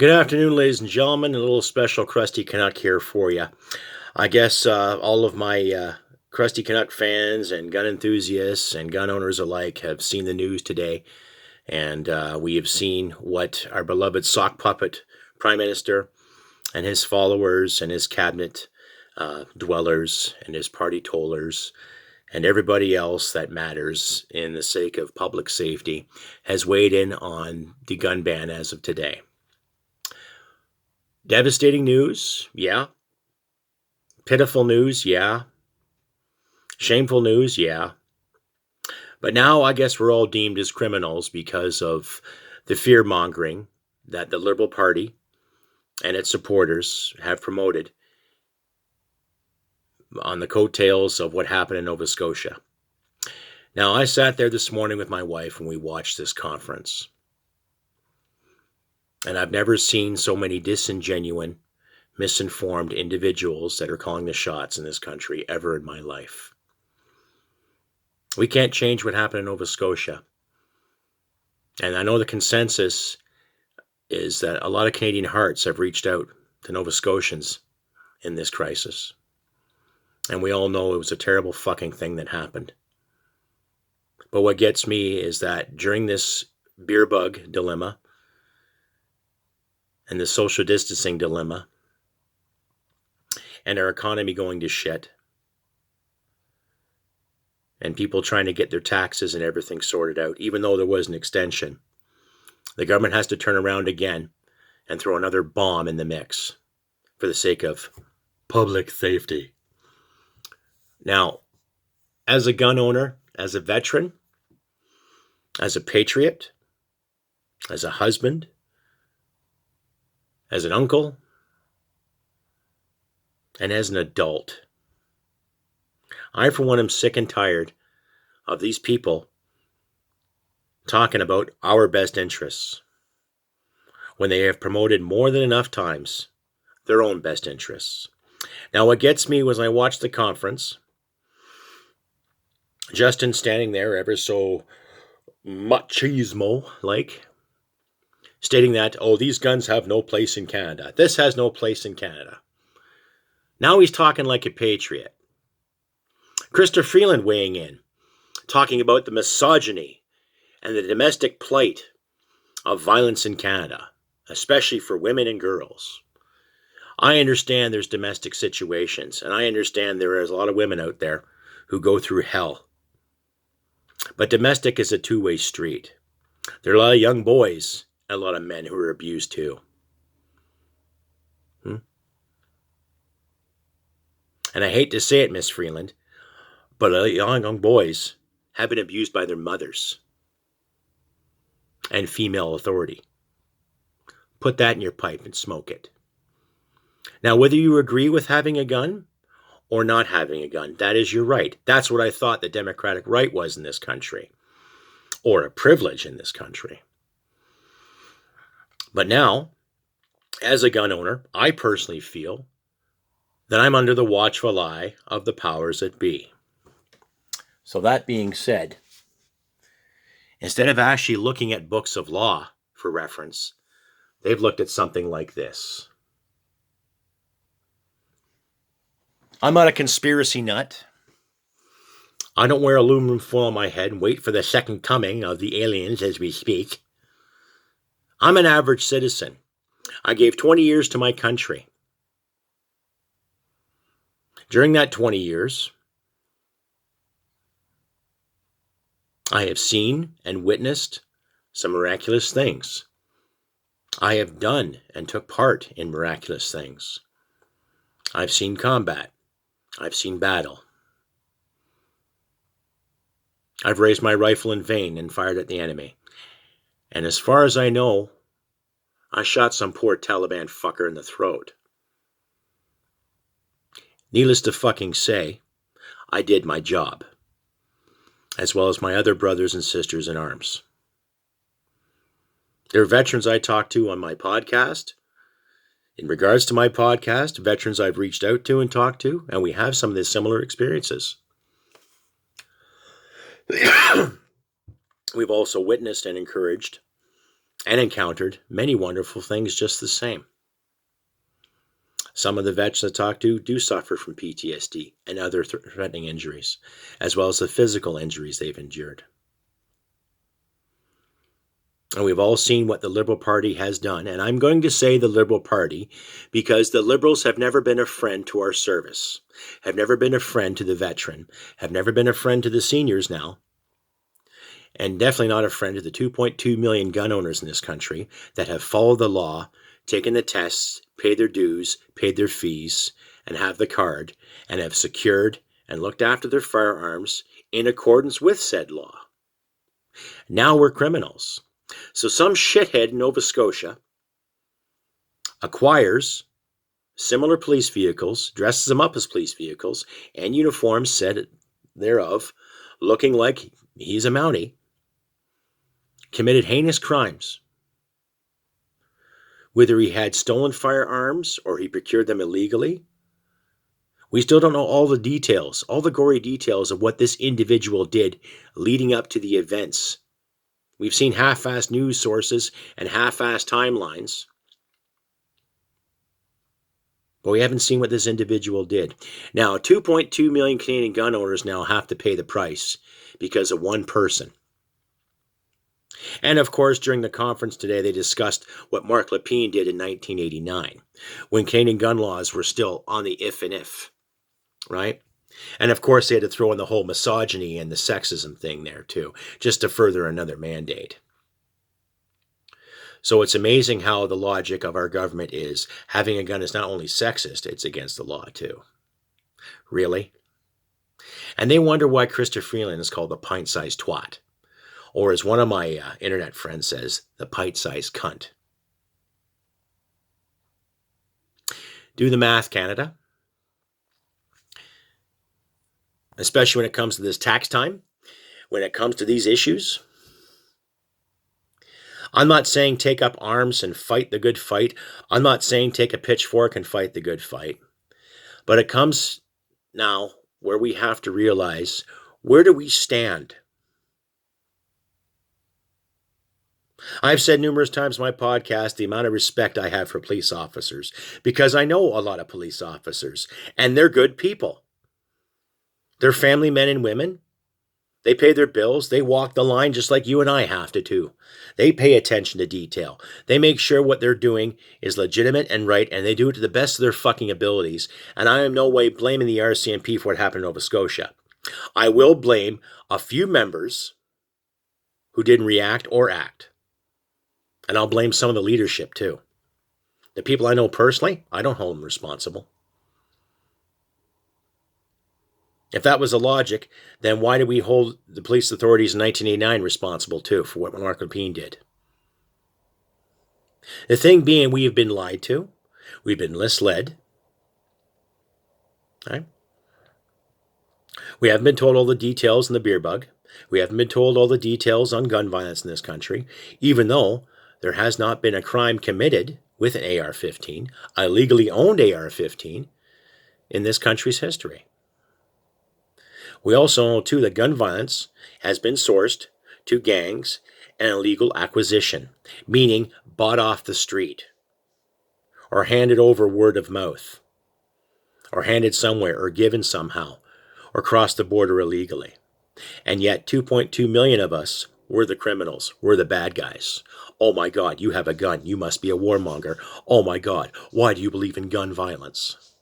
Good afternoon, ladies and gentlemen. A little special Crusty Canuck here for you. I guess all of my Crusty Canuck fans and gun enthusiasts and gun owners alike have seen the news today, and we have seen what our beloved sock puppet Prime Minister and his followers and his cabinet dwellers and his party tollers and everybody else that matters in the sake of public safety has weighed in on the gun ban as of today. Devastating news, yeah. Pitiful news, yeah. Shameful news, yeah. But now I guess we're all deemed as criminals because of the fear-mongering that the Liberal Party and its supporters have promoted on the coattails of what happened in Nova Scotia. Now, I sat there this morning with my wife and we watched this conference. And I've never seen so many disingenuous, misinformed individuals that are calling the shots in this country ever in my life. We can't change what happened in Nova Scotia. And I know the consensus is that a lot of Canadian hearts have reached out to Nova Scotians in this crisis. And we all know it was a terrible fucking thing that happened. But what gets me is that during this beer bug dilemma and the social distancing dilemma and our economy going to shit and people trying to get their taxes and everything sorted out, even though there was an extension, the government has to turn around again and throw another bomb in the mix for the sake of public safety. Now, as a gun owner, as a veteran, as a patriot, as a husband, as an uncle, and as an adult, I, for one, am sick and tired of these people talking about our best interests when they have promoted more than enough times their own best interests. Now, what gets me was I watched the conference, Justin standing there ever so machismo-like, stating that, oh, these guns have no place in Canada. This has no place in Canada. Now he's talking like a patriot. Chrysler Freeland weighing in, talking about the misogyny and the domestic plight of violence in Canada, especially for women and girls. I understand there's domestic situations, and I understand there is a lot of women out there who go through hell. But domestic is a two-way street. There are a lot of young boys and a lot of men who are abused too. And I hate to say it, Miss Freeland, but young boys have been abused by their mothers and female authority. Put that in your pipe and smoke it. Now, whether you agree with having a gun or not having a gun, that is your right. That's what I thought the democratic right was in this country, or a privilege in this country. But now, as a gun owner, I personally feel that I'm under the watchful eye of the powers that be. So that being said, instead of actually looking at books of law for reference, they've looked at something like this. I'm not a conspiracy nut. I don't wear aluminum foil on my head and wait for the second coming of the aliens as we speak. I'm an average citizen. I gave 20 years to my country. During that 20 years, I have seen and witnessed some miraculous things. I have done and took part in miraculous things. I've seen combat. I've seen battle. I've raised my rifle in vain and fired at the enemy. And as far as I know, I shot some poor Taliban fucker in the throat. Needless to fucking say, I did my job, as well as my other brothers and sisters in arms. There are veterans I talked to on my podcast. In regards to my podcast, veterans I've reached out to and talked to, and we have some of the similar experiences. We've also witnessed and encouraged and encountered many wonderful things just the same. Some of the vets I talk to do suffer from PTSD and other threatening injuries, as well as the physical injuries they've endured. And we've all seen what the Liberal Party has done, and I'm going to say the Liberal Party because the Liberals have never been a friend to our service, have never been a friend to the veteran, have never been a friend to the seniors now, and definitely not a friend to the 2.2 million gun owners in this country that have followed the law, taken the tests, paid their dues, paid their fees, and have the card, and have secured and looked after their firearms in accordance with said law. Now we're criminals. So some shithead in Nova Scotia acquires similar police vehicles, dresses them up as police vehicles, and uniforms said thereof, looking like he's a Mountie, committed heinous crimes. Whether he had stolen firearms or he procured them illegally, we still don't know all the details, all the gory details of what this individual did leading up to the events. We've seen half-assed news sources and half-assed timelines, but we haven't seen what this individual did. Now, 2.2 million Canadian gun owners now have to pay the price because of one person. And of course, during the conference today, they discussed what Mark Lepine did in 1989, when Canadian gun laws were still on the if and if, right? And of course, they had to throw in the whole misogyny and the sexism thing there too, just to further another mandate. So it's amazing how the logic of our government is having a gun is not only sexist, it's against the law too. Really? And they wonder why Chrysty Freeland is called the pint-sized twat. Or as one of my internet friends says, the pint-sized cunt. Do the math, Canada. Especially when it comes to this tax time, when it comes to these issues. I'm not saying take up arms and fight the good fight. I'm not saying take a pitchfork and fight the good fight. But it comes now where we have to realize, where do we stand? I've said numerous times in my podcast the amount of respect I have for police officers, because I know a lot of police officers, and they're good people. They're family men and women. They pay their bills. They walk the line just like you and I have to too. They pay attention to detail. They make sure what they're doing is legitimate and right, and they do it to the best of their fucking abilities. And I am in no way blaming the RCMP for what happened in Nova Scotia. I will blame a few members who didn't react or act. And I'll blame some of the leadership too. The people I know personally, I don't hold them responsible. If that was the logic, then why did we hold the police authorities in 1989 responsible too for what Mark Lepine did? The thing being, we have been lied to. We've been misled. Right? We haven't been told all the details in the beer bug. We haven't been told all the details on gun violence in this country, even though there has not been a crime committed with an AR-15, a legally owned AR-15, in this country's history. We also know, too, that gun violence has been sourced to gangs and illegal acquisition, meaning bought off the street, or handed over word of mouth, or handed somewhere, or given somehow, or crossed the border illegally. And yet 2.2 million of us were the criminals, we're the bad guys. Oh my God, you have a gun, you must be a warmonger. Oh my God, why do you believe in gun violence?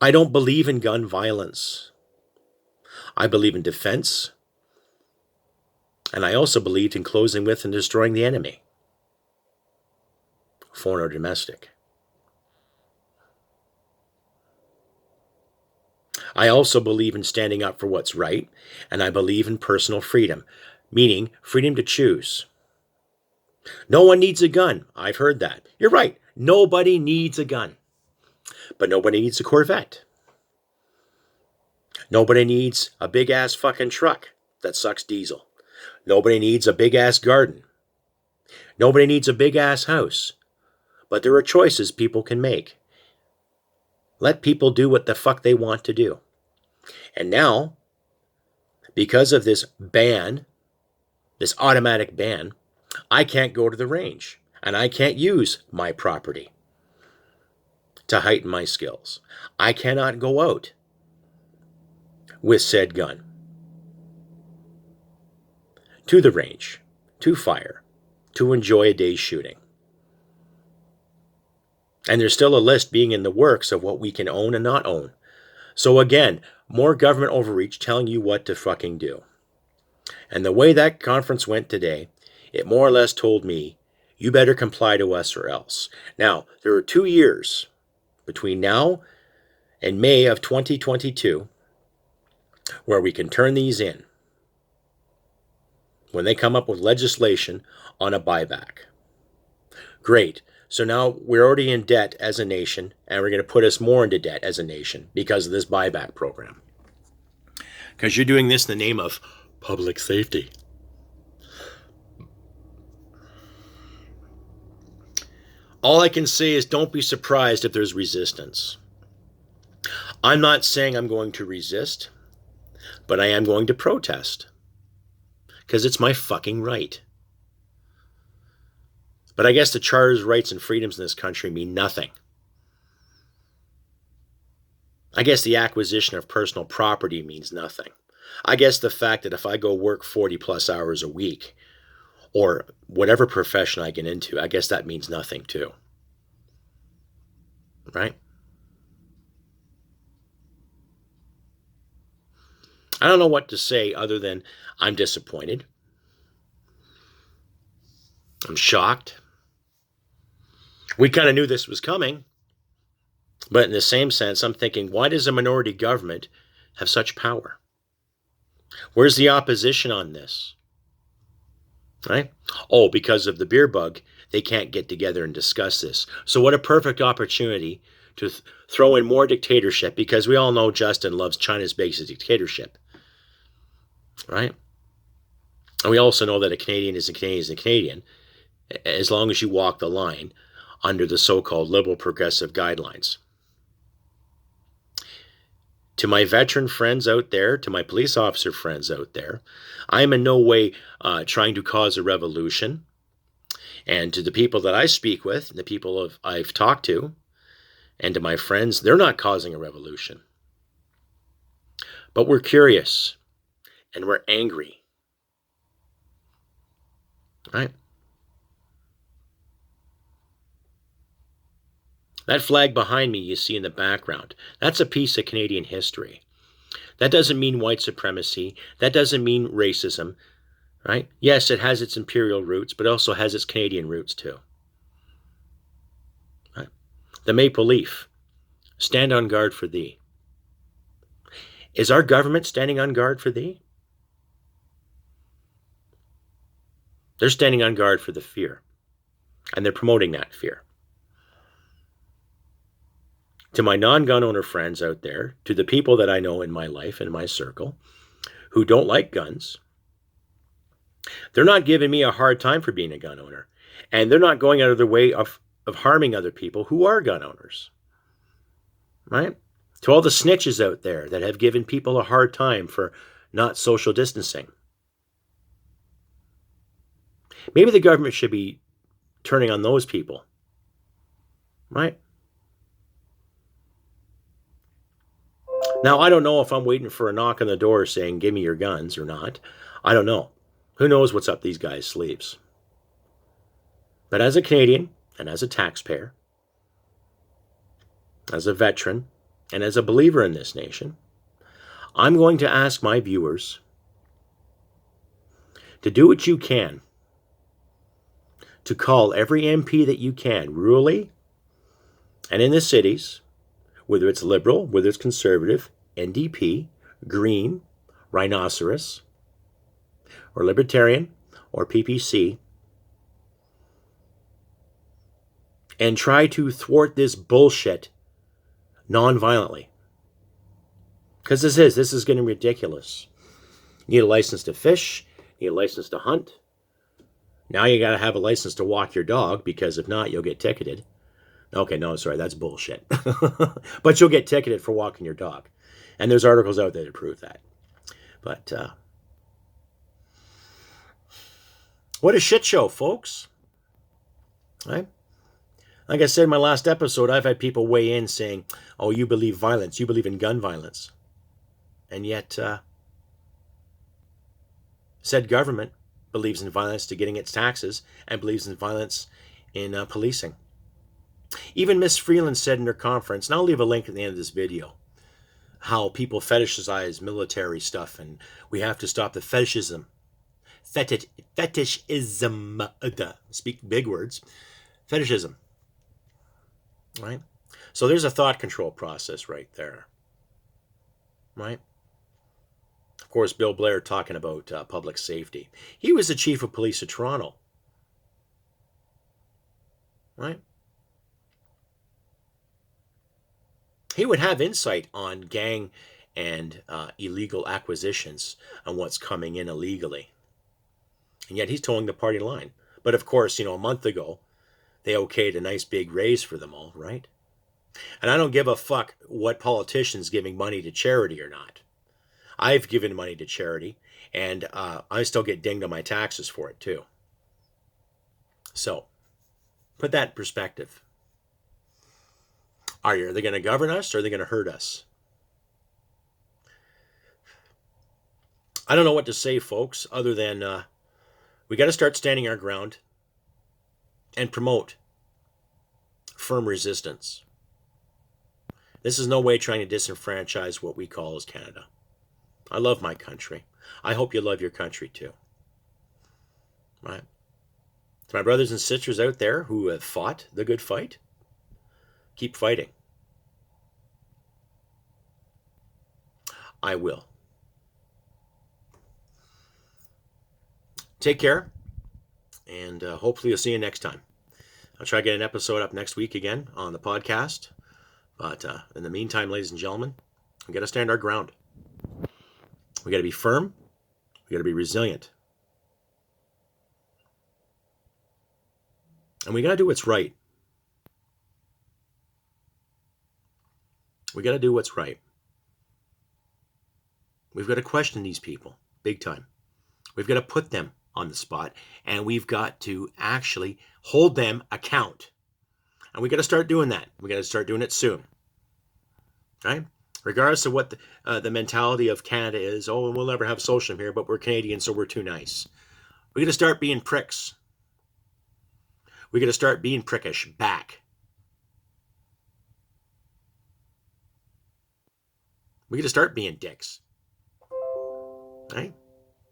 I don't believe in gun violence. I believe in defense. And I also believed in closing with and destroying the enemy, foreign or domestic. I also believe in standing up for what's right, and I believe in personal freedom, meaning freedom to choose. No one needs a gun. I've heard that. You're right. Nobody needs a gun. But nobody needs a Corvette. Nobody needs a big-ass fucking truck that sucks diesel. Nobody needs a big-ass garden. Nobody needs a big-ass house. But there are choices people can make. Let people do what the fuck they want to do. And now, because of this ban this automatic ban, I can't go to the range and I can't use my property to heighten my skills. I cannot go out with said gun to the range, to fire, to enjoy a day's shooting. And there's still a list being in the works of what we can own and not own. So again, more government overreach telling you what to fucking do. And the way that conference went today, it more or less told me, you better comply to us or else. Now, there are 2 years between now and May of 2022 where we can turn these in when they come up with legislation on a buyback. Great. So now we're already in debt as a nation, and we're going to put us more into debt as a nation because of this buyback program. Because you're doing this in the name of public safety. All I can say is don't be surprised if there's resistance. I'm not saying I'm going to resist, but I am going to protest. Because it's my fucking right. But I guess the charters, rights, and freedoms in this country mean nothing. I guess the acquisition of personal property means nothing. I guess the fact that if I go work 40 plus hours a week, or whatever profession I get into, I guess that means nothing too. Right? I don't know what to say other than I'm disappointed. I'm shocked. We kind of knew this was coming. But in the same sense, I'm thinking, why does a minority government have such power? Where's the opposition on this? Right? Oh, because of the beer bug, they can't get together and discuss this. So what a perfect opportunity to throw in more dictatorship, because we all know Justin loves China's basic dictatorship. Right? And we also know that a Canadian is a Canadian is a Canadian, as long as you walk the line under the so-called liberal progressive guidelines. To my veteran friends out there, to my police officer friends out there, I am in no way trying to cause a revolution. And to the people that I speak with, the people I've talked to, and to my friends, they're not causing a revolution. But we're curious, and we're angry. Right? That flag behind me you see in the background, that's a piece of Canadian history. That doesn't mean white supremacy. That doesn't mean racism, right? Yes, it has its imperial roots, but also has its Canadian roots too. Right? The maple leaf, stand on guard for thee. Is our government standing on guard for thee? They're standing on guard for the fear, and they're promoting that fear. To my non-gun owner friends out there, to the people that I know in my life, in my circle, who don't like guns, they're not giving me a hard time for being a gun owner. And they're not going out of their way of harming other people who are gun owners. Right? To all the snitches out there that have given people a hard time for not social distancing. Maybe the government should be turning on those people. Right? Now, I don't know if I'm waiting for a knock on the door saying, give me your guns or not. I don't know. Who knows what's up these guys' sleeves? But as a Canadian and as a taxpayer, as a veteran, and as a believer in this nation, I'm going to ask my viewers to do what you can to call every MP that you can, rurally and in the cities, whether it's Liberal, whether it's Conservative, NDP, Green, Rhinoceros, or Libertarian, or PPC, and try to thwart this bullshit non-violently. Because this is getting ridiculous. You need a license to fish, you need a license to hunt. Now you got to have a license to walk your dog, because if not, you'll get ticketed. Okay, no, sorry, that's bullshit. But you'll get ticketed for walking your dog. And there's articles out there to prove that. But What a shit show, folks. Right? Like I said in my last episode, I've had people weigh in saying, oh, you believe violence, you believe in gun violence. And yet, said government believes in violence to getting its taxes and believes in violence in policing. Even Miss Freeland said in her conference, and I'll leave a link at the end of this video, how people fetishize military stuff and we have to stop the fetishism. Fetishism. Speak big words. Fetishism. Right? So there's a thought control process right there. Right? Of course, Bill Blair talking about public safety. He was the chief of police of Toronto. Right? He would have insight on gang and illegal acquisitions and what's coming in illegally. And yet he's towing the party line. But of course, a month ago, they okayed a nice big raise for them all, right? And I don't give a fuck what politician's giving money to charity or not. I've given money to charity, and I still get dinged on my taxes for it too. So, put that in perspective. Are they going to govern us or are they going to hurt us? I don't know what to say, folks, other than we got to start standing our ground and promote firm resistance. This is no way trying to disenfranchise what we call as Canada. I love my country. I hope you love your country too. Right? To my brothers and sisters out there who have fought the good fight, keep fighting. I will. Take care, and hopefully you'll see you next time. I'll try to get an episode up next week again on the podcast. But in the meantime, ladies and gentlemen, we got to stand our ground. We got to be firm. We got to be resilient. And we got to do what's right. We got to do what's right. We've got to question these people big time. We've got to put them on the spot, and we've got to actually hold them account. And we got to start doing that. We got to start doing it soon. Right? Regardless of what the mentality of Canada is, oh, we'll never have socialism here, but we're Canadians, so we're too nice. We got to start being pricks. We got to start being prickish back. We got to start being dicks. Right?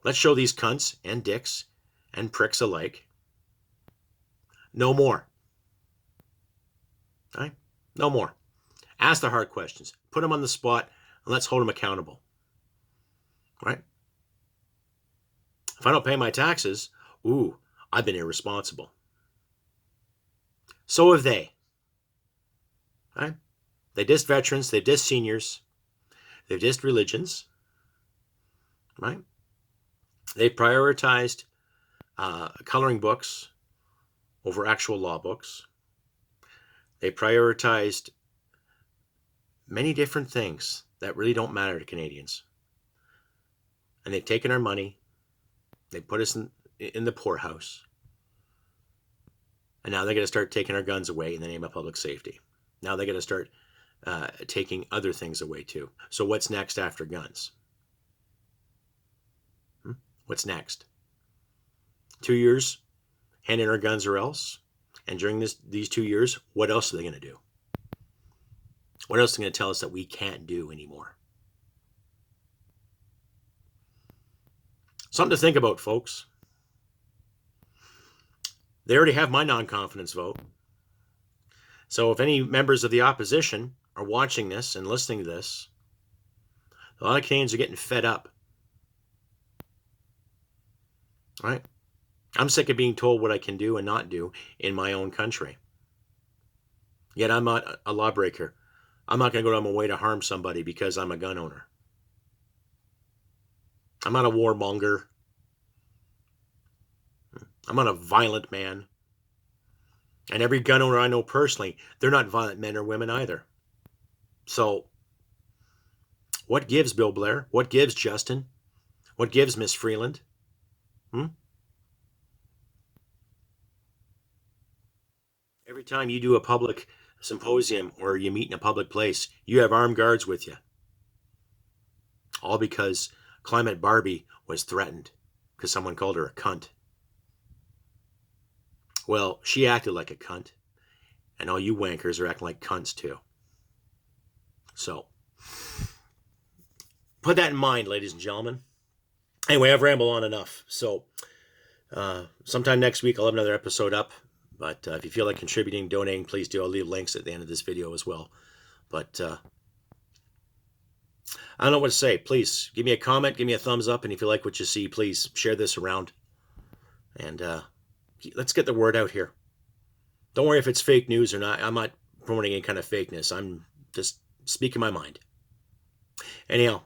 Let's show these cunts and dicks and pricks alike no more. Right? No more. Ask the hard questions. Put them on the spot, and let's hold them accountable. Right? If I don't pay my taxes, I've been irresponsible. So have they. Right? They dissed veterans. They dissed seniors. They've dissed religions. Right? They prioritized coloring books over actual law books. They prioritized many different things that really don't matter to Canadians. And they've taken our money. They put us in the poorhouse. And now they're going to start taking our guns away in the name of public safety. Now they're going to start taking other things away too. So what's next after guns? What's next? 2 years, hand in our guns or else? And during these 2 years, what else are they going to do? What else are they going to tell us that we can't do anymore? Something to think about, folks. They already have my non-confidence vote. So if any members of the opposition are watching this and listening to this, a lot of Canadians are getting fed up. Right? I'm sick of being told what I can do and not do in my own country. Yet I'm not a lawbreaker. I'm not going to go on my way to harm somebody because I'm a gun owner. I'm not a warmonger. I'm not a violent man. And every gun owner I know personally, they're not violent men or women either. So, what gives Bill Blair? What gives Justin? What gives Miss Freeland? Every time you do a public symposium or you meet in a public place, you have armed guards with you. All because Climate Barbie was threatened because someone called her a cunt. Well, she acted like a cunt, and all you wankers are acting like cunts too. So, put that in mind, ladies and gentlemen. Anyway, I've rambled on enough. So, sometime next week I'll have another episode up. But if you feel like contributing, donating, please do. I'll leave links at the end of this video as well. But I don't know what to say. Please give me a comment, give me a thumbs up, and if you like what you see, please share this around. And let's get the word out here. Don't worry if it's fake news or not. I'm not promoting any kind of fakeness. I'm just speaking my mind. Anyhow,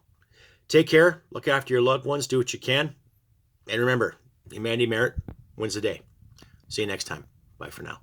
take care. Look after your loved ones. Do what you can. And remember, humanity merit wins the day. See you next time. Bye for now.